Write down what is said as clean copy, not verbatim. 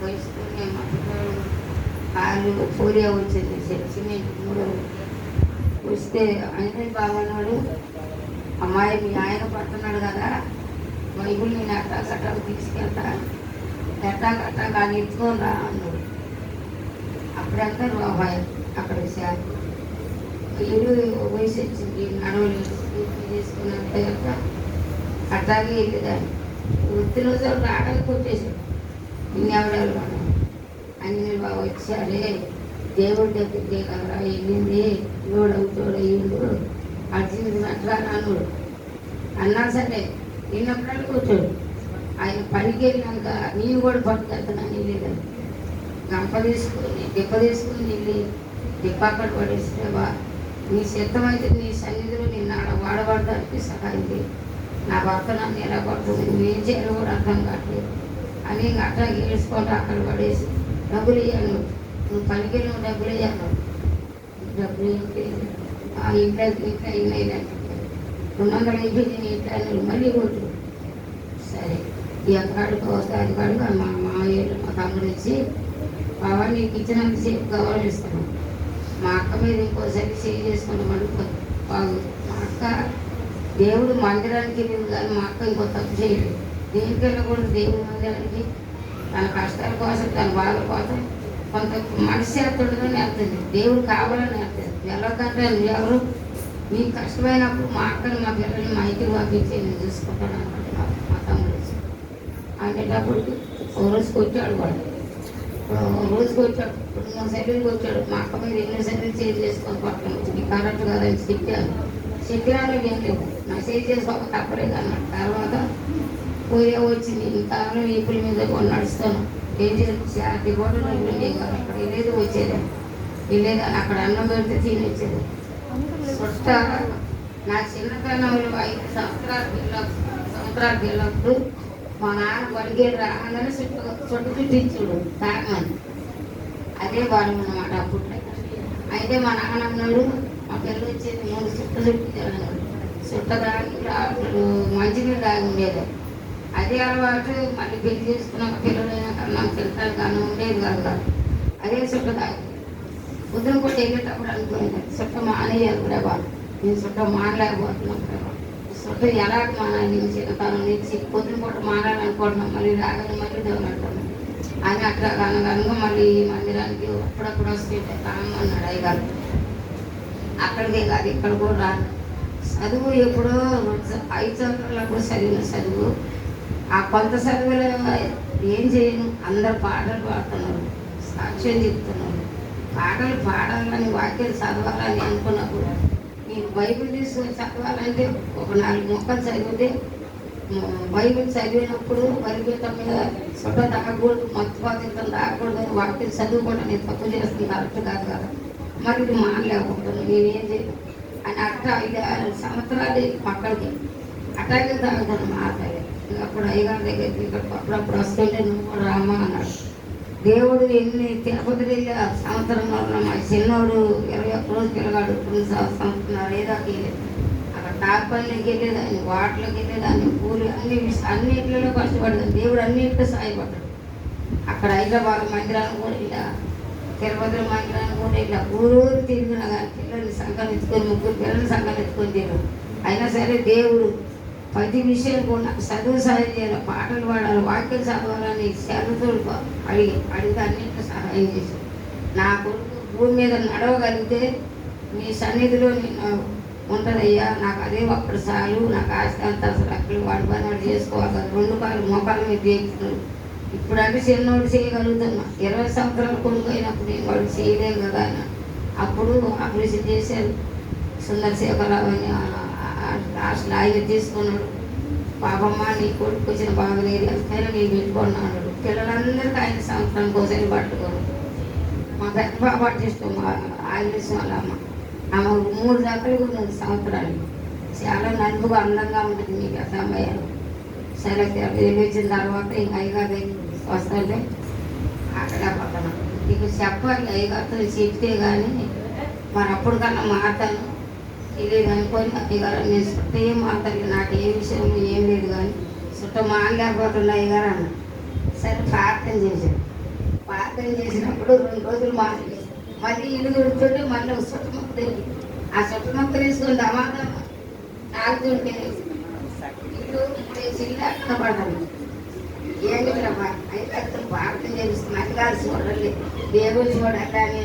వయసులోనే మట్టలు కాళ్ళు పోలియో వచ్చింది. సిమెంట్ 3 వస్తే అంటే బాగున్నాడు. అమ్మాయి మీ ఆయన పడుతున్నాడు కదా, బైబుల్ నేను అట్టా కట్టాకు తీసుకెళ్తా, ఎట్టా కట్టా కానీ ఎత్తుకొని రా అన్నాడు. అప్పుడంతా బాబాయ్ అక్కడ వీడు వయసు వచ్చింది, నడవలేదు, చేసుకున్నంత అట్లాగే వెళ్ళేదాన్ని. వృత్తిలో రావడానికి కొట్టేశాడు. ఇన్నెవడాలు మనం అన్ని బాగా వచ్చాడే, దేవుడి దగ్గరికి కదరా వెళ్ళింది, తోడు అయ్యిండు, అర్జునుడు అట్లా అన్నాడు. అన్నా సరే విన్నప్పుడల్లా కూర్చోడు. ఆయన పనికి వెళ్ళినాక నేను కూడా పట్టుకెళ్తున్నాను వెళ్ళేదాన్ని. గంప తీసుకొని దెబ్బ తీసుకుని వెళ్ళి దెబ్బ అక్కడ పడేసేవా, నీ సిద్ధమైతే నీ సన్నిధిలో నిన్ను ఆడ వాడబడడానికి సహాయం చేయి. నా భర్త నన్ను ఎలా పడుతుంది, నువ్వేం చేయాలో కూడా అర్థం కావట్లేదు అని అట్లా ఏడ్చుకుంటూ అక్కడ పడేసి డబ్బులు ఇవ్వను, నువ్వు పనికి వెళ్ళి డబ్బులు ఇవ్వను, డబ్బులు ఇంట్లో అయినాయి 250 నేను ఇంట్లో మళ్ళీ కొట్టు. సరే ఎక్కడికి వస్తాయి కాడికి మా మామయ్య మా తమ్ముడు వచ్చి బాబా నీకు ఇచ్చినంత సేపు గౌరవిస్తాను, మా అక్క మీద ఇంకోసారి సేవ్ చేసుకుని అడుగుతాను బాగు. మా అక్క దేవుడు మందిరానికి వెళ్ళింది కానీ మా అక్క ఇంకో తప్పు చేయలేదు. దేనికి వెళ్ళకూడదు దేవుడి మందిరానికి, తన కష్టాల కోసం తన బాధ కోసం కొంత మనశ్శాంతుడుగానే వెళ్తుంది. దేవుడు కావాలని వెళ్తుంది. వెళ్ళకంటే ఎవరు మీకు కష్టమైనప్పుడు మా అక్కని మా పిల్లల్ని మా ఇంటికి పంపించి నేను చూసుకుంటాను అనమాట. మా తమ్ముడు అనేటప్పటికి ఓ రోజుకి వచ్చాడు వాడు, రోజుకి వచ్చాడు, 2-3 సెకండ్కి వచ్చాడు. మా అక్క మీద ఎన్నో సెకండ్ సేవ్ చేసుకొని పక్కన వచ్చి కరెక్ట్ కాదని చెప్పాను ఏం లేవు, నా సేవ్ చేసుకోక తప్పలేదు అన్నాడు. తర్వాత పోయే వచ్చింది, ఇంకా వీపుల మీద నడుస్తాను ఏం చేసి కూడా ఉండేది కాదు. అక్కడ వెళ్ళేది వచ్చేది అక్కడ అన్నం పెడితే తిని వచ్చేది. ఫస్ట్ నా చిన్నతనంలో 5 సంవత్సరాలు వెళ్ళినప్పుడు మా నాన్న బడిగేడు రాగానే చుట్టు చుట్టించుడు తాగమని, అదే బాధ అన్నమాట అప్పుడు. అయితే మా నాన్న అన్నాడు, మా పిల్లలు వచ్చేది 3 చుట్టించాడు, చుట్ట తాగి మంచినీళ్ళు తాగి ఉండేది. అదే అలవాటు మళ్ళీ పెళ్లి చేసుకున్నాక పిల్లలైనాక నాకు తింటాను కానీ ఉండేది కాదు. అదే చుట్ట తాగి ఉదయం కూడా వెళ్ళేటప్పుడు అనుకునేది చుట్ట మానేయాలి ప్రభా, నేను చుట్ట మానలేకపోతున్నాను ప్రభా, చుట్ట ఎలాగ మానాలి, నేను చిన్నతనం నుంచి పొద్దున పూట మానాలనుకుంటున్నాం, మళ్ళీ రాగానే మళ్ళీ దేవులంటున్నాను అని అట్లా కనగా మళ్ళీ మందిరానికి అప్పుడప్పుడు వస్తే కామన్నాడు అయ్యగారు. అక్కడికే కాదు ఇక్కడ కూడా రాను. చదువు ఎప్పుడో 5 సంవత్సరాలప్పుడు చదివిన చదువు, ఆ కొంత చదువులో ఏం చేయను. అందరు పాటలు పాడుతున్నారు, సాక్ష్యం చెప్తున్నారు. పాటలు పాడాలని వాక్యాలు చదవాలని అనుకున్నప్పుడు మీకు బైబిల్ తీసుకొని చదవాలంటే ఒక 4 మొక్కలు చదివితే, బైబిల్ చదివినప్పుడు బలిపీఠం మీద చుట్ట తాగకూడదు, మత్తు పదార్థం తాగకూడదు అని వాక్యం చదువుకోవడం నేను తప్పు చేస్తుంది కరెక్ట్ కాదు కదా, మరి ఇది మానలేకపోతున్నాను నేనేం చేయను అని అట్లా 5-6 సంవత్సరాలు పక్కడికి అట్లాగే తాగుతాను మా తల్లి. అప్పుడు అయ్యగారి దగ్గరికి ఇక్కడ అప్పుడప్పుడు వస్తుంటే నువ్వు కూడా రామా అన్నాడు. దేవుడు ఎన్ని తిరుపతి వెళ్ళి సంవత్సరంలో మా చిన్నోడు 21 రోజు పిల్లగాడు 2 సంవత్సరాలు ఏదాకి అక్కడ తాపల్లికి వెళ్ళేదాన్ని, వాటర్లోకి వెళ్ళేదాన్ని, పూలు అన్నింటిలో కష్టపడేదాన్ని. దేవుడు అన్నింటిలో సాయపడ్డాడు. అక్కడ హైదరాబాద్ మందిరాన్ని కూడా ఇలా, తిరుపతిలో మందిరాన్ని కూడా ఇలా ఊరు తిరిగిన కానీ పిల్లల్ని సంకలించుకొని 3 పిల్లల్ని సంకలించుకొని తిరిగి. అయినా సరే దేవుడు ప్రతి విషయం కూడా చదువు సహాయం చేయాలి, పాటలు పాడాలి, వాక్యం చదవాలని శ్రద్ధతో అడిగితే అన్నింటిలో సహాయం చేశాడు. నా కొడుకు భూమి మీద నడవగలిగితే మీ సన్నిధిలో నేను ఉంటుందయ్యా, నాకు అదే ఒక్కడు చాలు, నాకు ఆస్తి అంత అసలు అక్కడ వాడి పని వాడు చేసుకోవాలి కదా, 2 కాళ్ళు మోకాళ్ళ మీద చేస్తున్నాడు. ఇప్పుడు అంటే చిన్నోడు చేయగలుగుతున్నా, 20 సంవత్సరాలు కొడుకు అయినప్పుడు నేను వాడు చేయలేను కదా అని అప్పుడు ఆపరేషన్ చేశారు. సుందరశేఖరరావు అని అసలు ఆయన తీసుకున్నాడు. పాపమ్మ నీ కొడుకు వచ్చిన బాగలేదు ఎంతైనా నేను పెట్టుకున్నాడు. పిల్లలందరికీ ఆయన సంవత్సరానికి ఒకసారి పట్టుకోను. మా పెద్ద బాబు పట్టిస్తాం ఆగిలిసిన వాళ్ళ ఆమె 3 దాకా ఉన్నది సంవత్సరాలు. చాలా నలుపుగా అందంగా ఉంటుంది మీకు ఆ సమయాలు. సరే వచ్చిన తర్వాత ఇంక అయ్యగారు వస్తుంటే అక్కడ పక్కన నీకు చెప్పాలి, అయ్యగారితో చెప్తే కానీ మరి అప్పుడు కన్నా మారుతాను తెలియదు అనుకొని అయ్యగారు నేను చుట్ట ఏం మాట్లాడలేదు, నాకు ఏ విషయం ఏం లేదు కానీ చుట్ట మానలేకపోతున్నా అయ్యగారు అన్న. సరే ప్రార్థన చేశాను. ప్రార్థన చేసినప్పుడు 2 రోజులు మానేసి మళ్ళీ ఇల్లు తుడుచుంటే మళ్ళీ ఒక చుట్టముక్క తిరిగి ఆ చుట్టముక్క వేసుకుని దమాదం తాగుతుంటే ఇల్లు 3 ఇల్లు అక్కడ పడ్డాను. ఏంటి అయితే అతను ప్రార్థన చేస్తున్నాను, అది కాదు చూడాలి, దేవుడు చూడాలి అని